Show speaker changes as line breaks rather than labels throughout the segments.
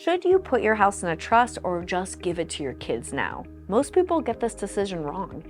Should you put your house in a trust or just give it to your kids now? Most people get this decision wrong,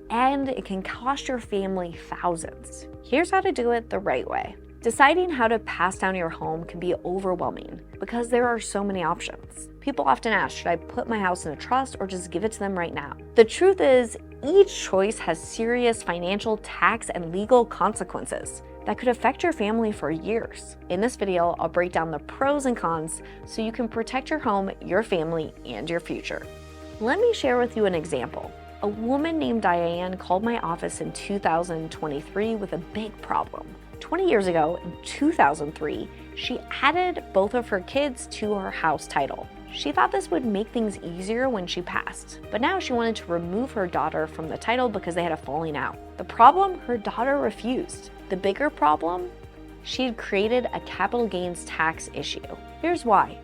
and it can cost your family thousands. Here's how to do it the right way. Deciding how to pass down your home can be overwhelming because there are so many options. People often ask, should I put my house in a trust or just give it to them right now? The truth is, each choice has serious financial, tax, and legal consequences that could affect your family for years. In this video, I'll break down the pros and cons so you can protect your home, your family, and your future. Let me share with you an example. A woman named Diane called my office in 2023 with a big problem. 20 years ago, in 2003, she added both of her kids to her house title. She thought this would make things easier when she passed, but now she wanted to remove her daughter from the title because they had a falling out. The problem? Her daughter refused. The bigger problem? She had created a capital gains tax issue. Here's why.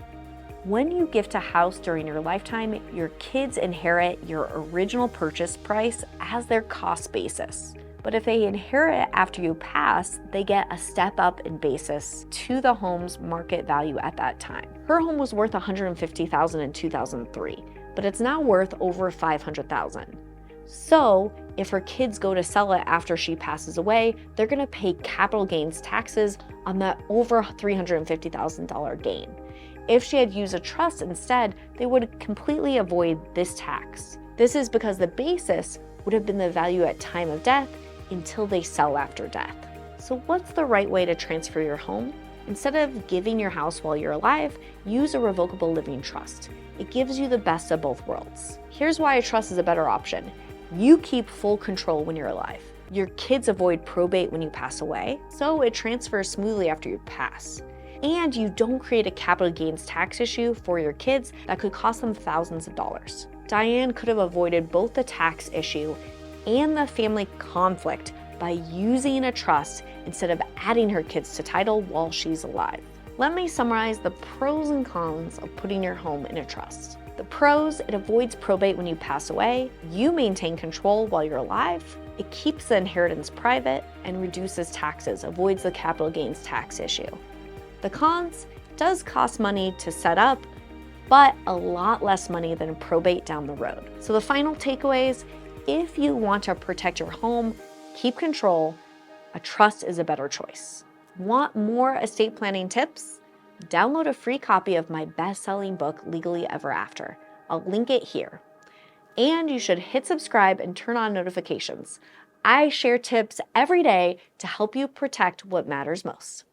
When you gift a house during your lifetime, your kids inherit your original purchase price as their cost basis. But if they inherit it after you pass, they get a step up in basis to the home's market value at that time. Her home was worth $150,000 in 2003, but it's now worth over $500,000. So if her kids go to sell it after she passes away, they're gonna pay capital gains taxes on that over $350,000 gain. If she had used a trust instead, they would completely avoid this tax. This is because the basis would have been the value at time of death until they sell after death. So what's the right way to transfer your home? Instead of giving your house while you're alive, use a revocable living trust. It gives you the best of both worlds. Here's why a trust is a better option. You keep full control when you're alive. Your kids avoid probate when you pass away, so it transfers smoothly after you pass. And you don't create a capital gains tax issue for your kids that could cost them thousands of dollars. Diane could have avoided both the tax issue and the family conflict by using a trust instead of adding her kids to title while she's alive. Let me summarize the pros and cons of putting your home in a trust. The pros: it avoids probate when you pass away, you maintain control while you're alive, it keeps the inheritance private, and reduces taxes, avoids the capital gains tax issue. The cons: it does cost money to set up, but a lot less money than probate down the road. So the final takeaways: if you want to protect your home, keep control, a trust is a better choice. Want more estate planning tips? Download a free copy of my best-selling book, Legally Ever After. I'll link it here. And you should hit subscribe and turn on notifications. I share tips every day to help you protect what matters most.